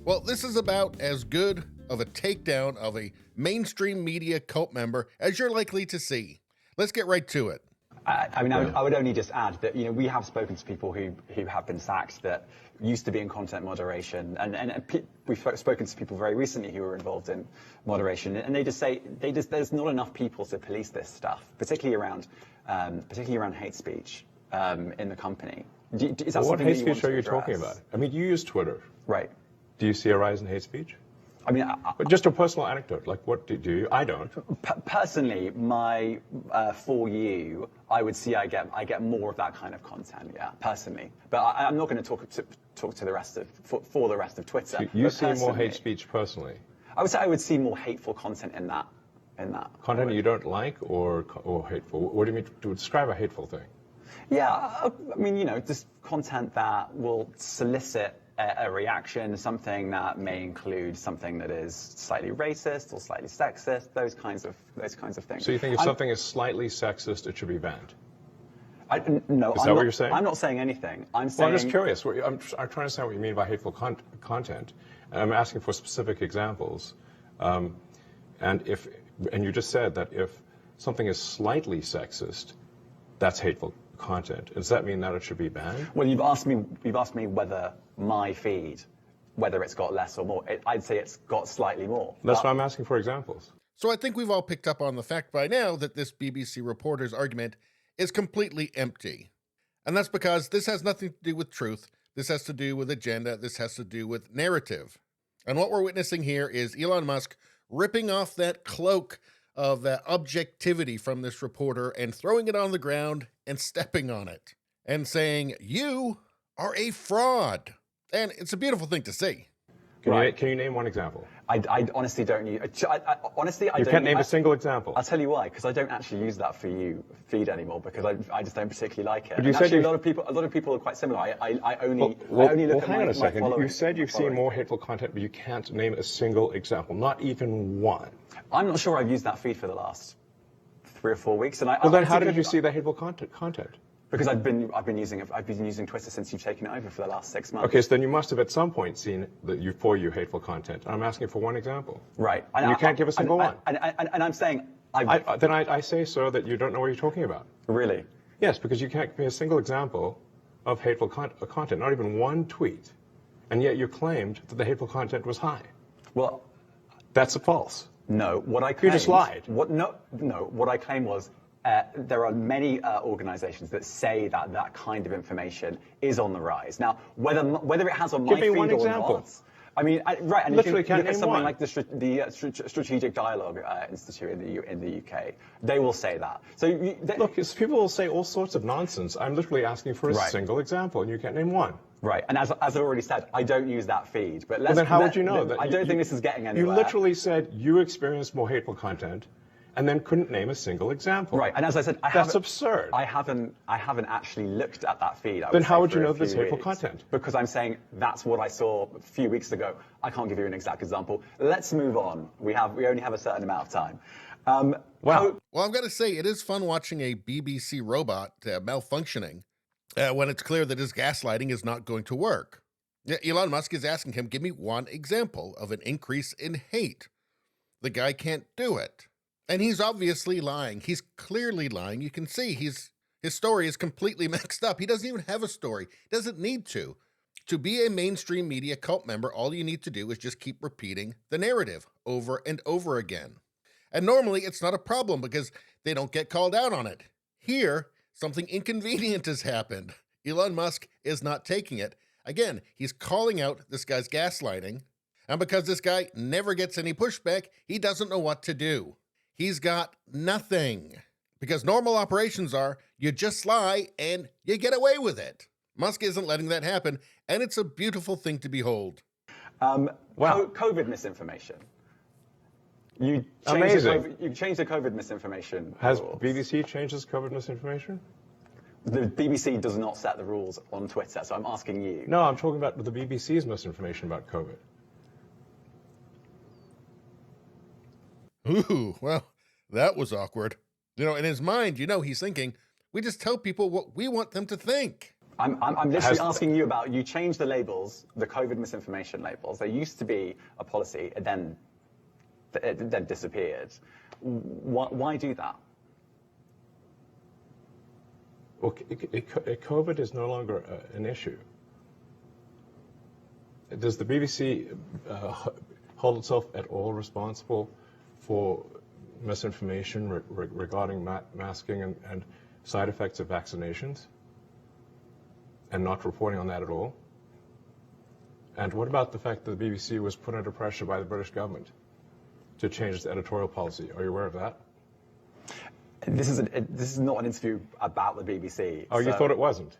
Well, this is about as good of a takedown of a mainstream media cult member as you're likely to see. Let's get right to it. I would only just add that, we have spoken to people who have been sacked that used to be in content moderation, and we've spoken to people very recently who were involved in moderation, and they just say there's not enough people to police this stuff, particularly around hate speech in the company. Is that what hate that speech are you talking about? I mean, you use Twitter. Right. Do you see a rise in hate speech? I mean, But just a personal anecdote, like what do you? I don't. Personally, for you, I would see I get more of that kind of content, yeah, personally. But I'm not going to talk to the rest of for the rest of Twitter. So you see more hate speech personally? I would say I would see more hateful content in that. Content you don't like or hateful? What do you mean to describe a hateful thing? Yeah, I mean, just content that will solicit a reaction, something that may include something that is slightly racist or slightly sexist, those kinds of things. So you think if something is slightly sexist, it should be banned? No, is that what you're saying? I'm not saying anything. I'm saying. Well, I'm just curious. I'm trying to understand what you mean by hateful content, and I'm asking for specific examples. And you just said that if something is slightly sexist, that's hateful content. Does that mean that it should be banned? Well, you've asked me whether my feed, whether it's got less or more. I'd say it's got slightly more. That's why I'm asking for examples. So I think we've all picked up on the fact by now that this BBC reporter's argument is completely empty. And that's because this has nothing to do with truth. This has to do with agenda. This has to do with narrative. And what we're witnessing here is Elon Musk ripping off that cloak of that objectivity from this reporter and throwing it on the ground and stepping on it and saying, "You are a fraud." And it's a beautiful thing to see. Can you name one example? I honestly don't use. Honestly, I you don't. Can't name a single example. I'll tell you why. Because I don't actually use that for you feed anymore. Because I just don't particularly like it. But you and said actually, a lot of people are quite similar. I only look at hang on a second. You said you've seen more following. hateful content, but you can't name a single example, not even one. I'm not sure I've used that feed for the last 3 or 4 weeks. And then how did you see the hateful content? Because I've been using Twitter since you've taken it over for the last 6 months. Okay, so then you must have at some point seen you hateful content. I'm asking for one example. Right. And you can't give a single one. And I'm saying I say, sir, that you don't know what you're talking about. Really? Yes, because you can't give me a single example of hateful content, not even one tweet, and yet you claimed that the hateful content was high. Well, that's a false. No, what I claimed... You just lied. What I claimed was there are many organizations that say that kind of information is on the rise. Now, whether it has on my feed or not... I mean, right, and literally if you look at something one. like the Strategic Dialogue Institute in the UK, they will say that. So look, people will say all sorts of nonsense. I'm literally asking for a single example, and you can't name one. Right, and as I already said, I don't use that feed. But then how would you know that? I don't think this is getting anywhere. You literally said you experienced more hateful content, and then couldn't name a single example. Right, and as I said, that's absurd. I haven't actually looked at that feed. Then how would you know there's hateful content? Because I'm saying that's what I saw a few weeks ago. I can't give you an exact example. Let's move on. We only have a certain amount of time. Well, I've got to say, it is fun watching a BBC robot malfunctioning when it's clear that his gaslighting is not going to work. Elon Musk is asking him, give me one example of an increase in hate. The guy can't do it. And he's obviously lying. He's clearly lying. You can see his story is completely mixed up. He doesn't even have a story. Doesn't need to. To be a mainstream media cult member, all you need to do is just keep repeating the narrative over and over again. And normally it's not a problem because they don't get called out on it. Here, something inconvenient has happened. Elon Musk is not taking it. Again, he's calling out this guy's gaslighting. And because this guy never gets any pushback, he doesn't know what to do. He's got nothing. Because normal operations are, you just lie and you get away with it. Musk isn't letting that happen, and it's a beautiful thing to behold. COVID misinformation. You changed the COVID misinformation Has rules. BBC changed its COVID misinformation? The BBC does not set the rules on Twitter, so I'm asking you. No, I'm talking about the BBC's misinformation about COVID. Ooh, well, that was awkward. In his mind, he's thinking, we just tell people what we want them to think. I'm literally asking you about, you changed the labels, the COVID misinformation labels. There used to be a policy, and then it then disappeared. Why do that? Well, COVID is no longer an issue. Does the BBC hold itself at all responsible for misinformation regarding masking and side effects of vaccinations, and not reporting on that at all? And what about the fact that the BBC was put under pressure by the British government to change its editorial policy? Are you aware of that? This is not an interview about the BBC. Oh, so. You thought it wasn't?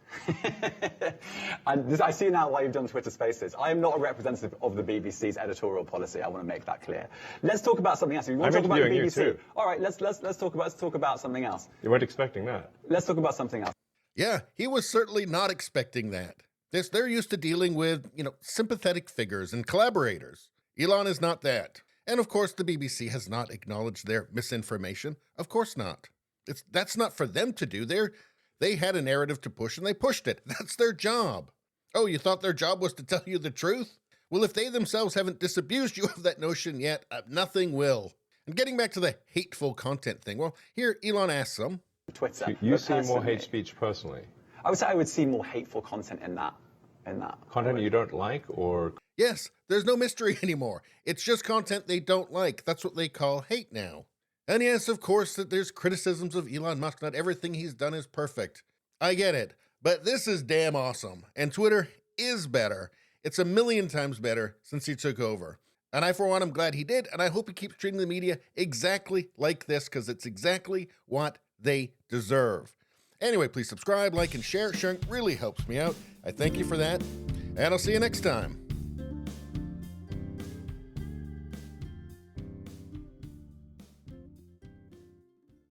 And I see now why you've done Twitter Spaces. I am not a representative of the BBC's editorial policy. I want to make that clear. Let's talk about something else. You want to talk about the BBC? You too. All right, let's talk about something else. You weren't expecting that. Let's talk about something else. Yeah, he was certainly not expecting that. They're used to dealing with, sympathetic figures and collaborators. Elon is not that. And of course, the BBC has not acknowledged their misinformation. Of course not. That's not for them to do. They had a narrative to push, and they pushed it. That's their job. Oh, you thought their job was to tell you the truth? Well, if they themselves haven't disabused you of that notion yet, nothing will. And getting back to the hateful content thing, well, here Elon asks them. Twitter. You see more hate speech personally? I would say I would see more hateful content in that. Content you don't like, or? Yes, there's no mystery anymore. It's just content they don't like. That's what they call hate now. And yes, of course, that there's criticisms of Elon Musk. Not everything he's done is perfect. I get it. But this is damn awesome. And Twitter is better. It's 1,000,000 times better since he took over. And I, for one, am glad he did. And I hope he keeps treating the media exactly like this, because it's exactly what they deserve. Anyway, please subscribe, like, and share. Sharing really helps me out. I thank you for that. And I'll see you next time.